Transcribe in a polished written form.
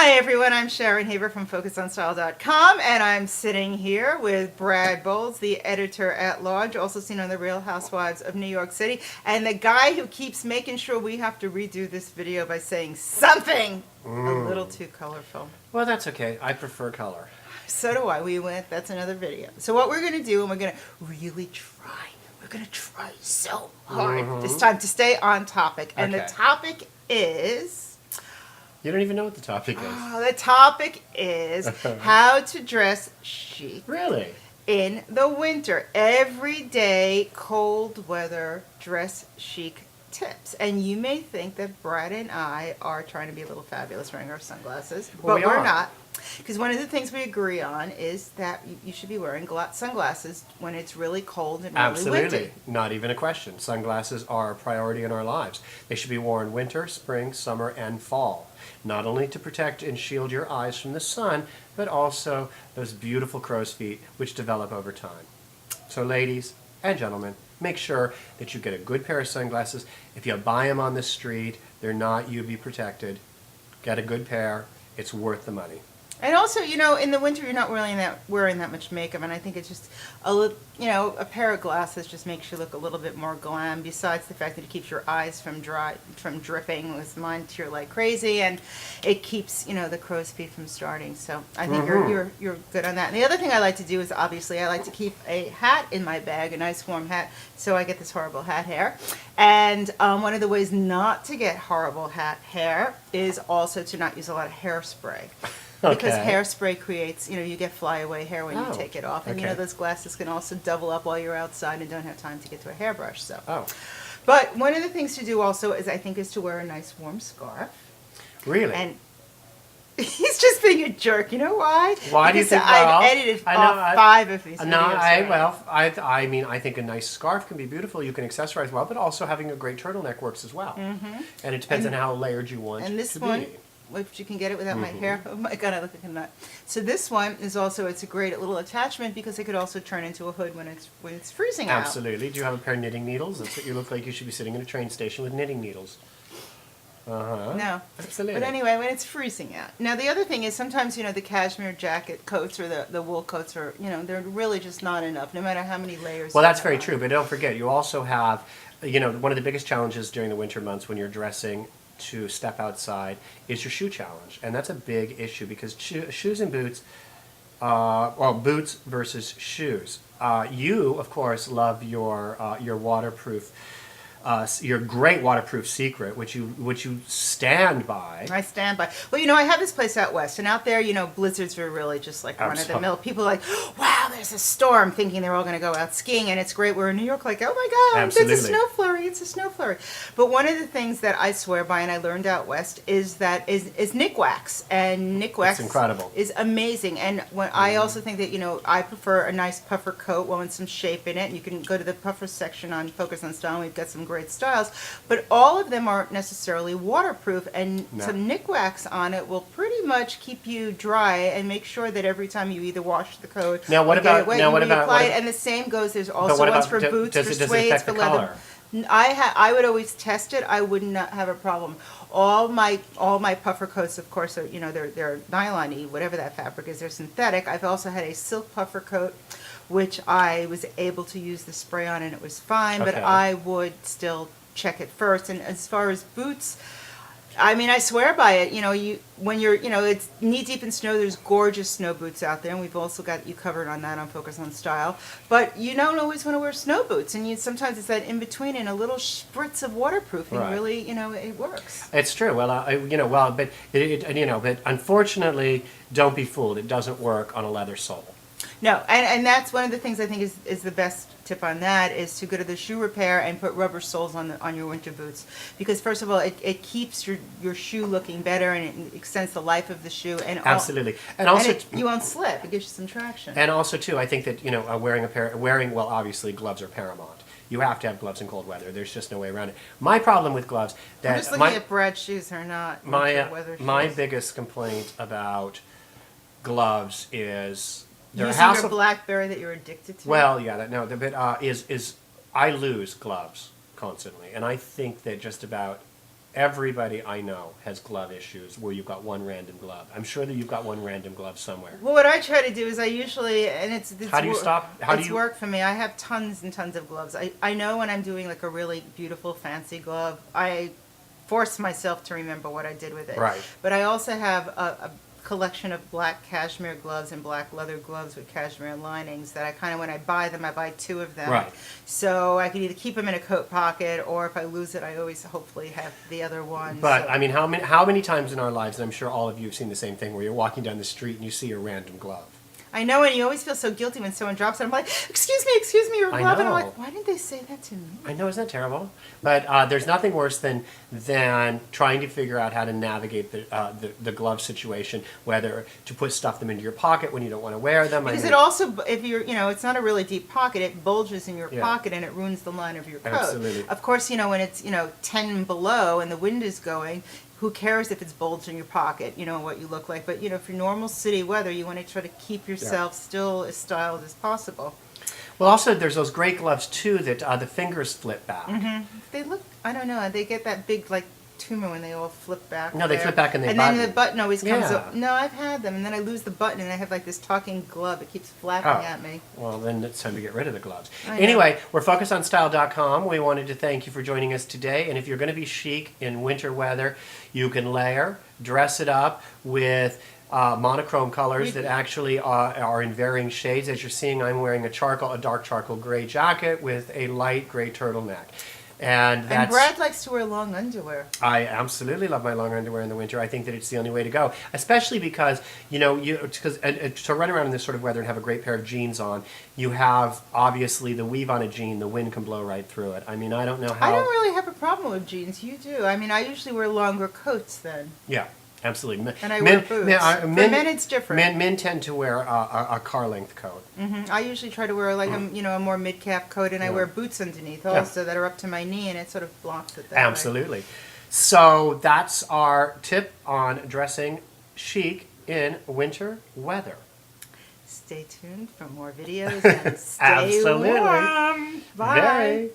Hi everyone, I'm Sharon Haver from FocusOnStyle.com, and I'm sitting here with Brad Boles, the editor-at-large, also seen on The Real Housewives of New York City, and the guy who keeps making sure we have to redo this video by saying something a little too colorful. Well, that's okay. I prefer color. So do I. That's another video. So what we're going to do, and we're going to really try, we're going to try so hard this time to stay on topic, and the topic is... You don't even know what the topic is. The topic is how to dress chic. Really? In the winter. Everyday cold weather dress chic tips. And you may think that Brad and I are trying to be a little fabulous wearing our sunglasses, but we're not. Because one of the things we agree on is that you should be wearing sunglasses when it's really cold and really windy. Absolutely. Not even a question. Sunglasses are a priority in our lives. They should be worn winter, spring, summer, and fall. Not only to protect and shield your eyes from the sun, but also those beautiful crow's feet which develop over time. So ladies and gentlemen, make sure that you get a good pair of sunglasses. If you buy them on the street, they're not UV protected. Get a good pair. It's worth the money. And also, you know, in the winter you're not wearing that much makeup, and I think it's just a pair of glasses just makes you look a little bit more glam. Besides the fact that it keeps your eyes from dripping, with mine tear like crazy, and it keeps the crow's feet from starting. So I think you're good on that. And the other thing I like to do is obviously I like to keep a hat in my bag, a nice warm hat, so I get this horrible hat hair. And one of the ways not to get horrible hat hair is also to not use a lot of hairspray. Because hairspray creates, you get flyaway hair when you take it off. And, those glasses can also double up while you're outside and don't have time to get to a hairbrush. So. But one of the things to do also is to wear a nice warm scarf. Really? And he's just being a jerk. You know why? Why do you think? I've edited off 5 of these videos. I think a nice scarf can be beautiful. You can accessorize well, but also having a great turtleneck works as well. And it depends on how layered you want to be. If you can get it without my hair. Oh my God, I look like a nut. So this one is also, it's a great little attachment because it could also turn into a hood when it's freezing out. Absolutely. Do you have a pair of knitting needles? That's what you look like. You should be sitting in a train station with knitting needles. No. Absolutely. But anyway, when it's freezing out. Now the other thing is sometimes, the cashmere jacket coats or the wool coats are, they're really just not enough, no matter how many layers. Well, that's very true. But don't forget, you also have, one of the biggest challenges during the winter months when you're dressing to step outside is your shoe challenge, and that's a big issue because shoes and boots, boots versus shoes. You, of course, love your waterproof, your great waterproof secret, which you stand by. I stand by. Well, I have this place out west, and out there, blizzards are really just like run of the mill. People are like, wow, there's a storm, thinking they're all going to go out skiing, and it's great. We're in New York, like, oh my God, Absolutely. It's a snow flurry. It's a snow flurry. But one of the things that I swear by, and I learned out west, is Nick wax, and Nick wax incredible. Is amazing. And when I also think that I prefer a nice puffer coat, one with some shape in it. You can go to the puffer section on Focus on Style. We've got some great styles, but all of them aren't necessarily waterproof, and some Nick wax on it will pretty much keep you dry and make sure that every time you either wash the coat now what about reapply it. And the same goes, there's also ones for boots, for suede, for leather. I would always test it. I would not have a problem. All my puffer coats, of course, are, they're nylon-y, whatever that fabric is. They're synthetic. I've also had a silk puffer coat, which I was able to use the spray on, and it was fine. But I would still check it first. And as far as boots, I swear by it. When you're, it's knee deep in snow. There's gorgeous snow boots out there, and we've also got you covered on that on Focus on Style. But you don't always want to wear snow boots, and sometimes it's that in between and a little spritz of waterproofing. Right. Really, it works. It's true. Well, but but unfortunately, don't be fooled. It doesn't work on a leather sole. No, and that's one of the things I think is the best tip on that, is to go to the shoe repair and put rubber soles on your winter boots, because first of all it keeps your shoe looking better, and it extends the life of the shoe, and absolutely, and also you won't slip. It gives you some traction. And also too, I think that wearing obviously gloves are paramount. You have to have gloves in cold weather. There's just no way around it. My problem with gloves, I'm just looking at Brad's shoes. They're not weather shoes. My biggest complaint about gloves is using your BlackBerry that you're addicted to. Well, yeah, is I lose gloves constantly, and I think that just about everybody I know has glove issues where you've got one random glove. I'm sure that you've got one random glove somewhere. Well, what I try to do is I usually, and it's How do you stop? How do it's you? work for me. I have tons and tons of gloves. I know when I'm doing like a really beautiful fancy glove, I force myself to remember what I did with it. Right. But I also have a collection of black cashmere gloves and black leather gloves with cashmere linings that I kind of, when I buy them, I buy 2 of them. Right. So I can either keep them in a coat pocket, or if I lose it, I always hopefully have the other one. But so. I mean, how many times in our lives, and I'm sure all of you have seen the same thing, where you're walking down the street and you see a random glove. I know, and you always feel so guilty when someone drops it. I'm like, excuse me, your I glove. And I'm know. like, why didn't they say that to me? I know, isn't that terrible? But there's nothing worse than trying to figure out how to navigate the glove situation, whether to put them into your pocket when you don't want to wear them. Because it also, if you're, it's not a really deep pocket, it bulges in your Yeah. pocket and it ruins the line of your coat. Absolutely. Of course, when it's, 10 below and the wind is going, who cares if it's bulged in your pocket, what you look like. But, for normal city weather, you want to try to keep yourself still as styled as possible. Well, also, there's those great gloves, too, that the fingers flip back. Mm-hmm. They look, I don't know, they get that big, tumor when they all flip back. No, they there. flip back and they And button. then the button always comes Yeah. up. No, I've had them, and then I lose the button, and I have this talking glove. It keeps flapping at me. Well, then it's time to get rid of the gloves. I know. Anyway, we're FocusOnStyle.com. We wanted to thank you for joining us today. And if you're going to be chic in winter weather, you can layer, dress it up with monochrome colors that actually are in varying shades. As you're seeing, I'm wearing a dark charcoal gray jacket with a light gray turtleneck. And And Brad likes to wear long underwear. I absolutely love my long underwear in the winter. I think that it's the only way to go, especially because to run around in this sort of weather and have a great pair of jeans on, you have obviously the weave on a jean. The wind can blow right through it. I mean, I don't know how. I don't really have a problem with jeans. You do. I mean, I usually wear longer coats then. Yeah. Absolutely. And I wear boots. For men, it's different. Men tend to wear a car-length coat. Mm-hmm. I usually try to wear a more mid-cap coat, and I wear boots underneath also that are up to my knee, and it sort of blocks it that Absolutely. So that's our tip on dressing chic in winter weather. Stay tuned for more videos and stay Absolutely. warm. Bye. Very.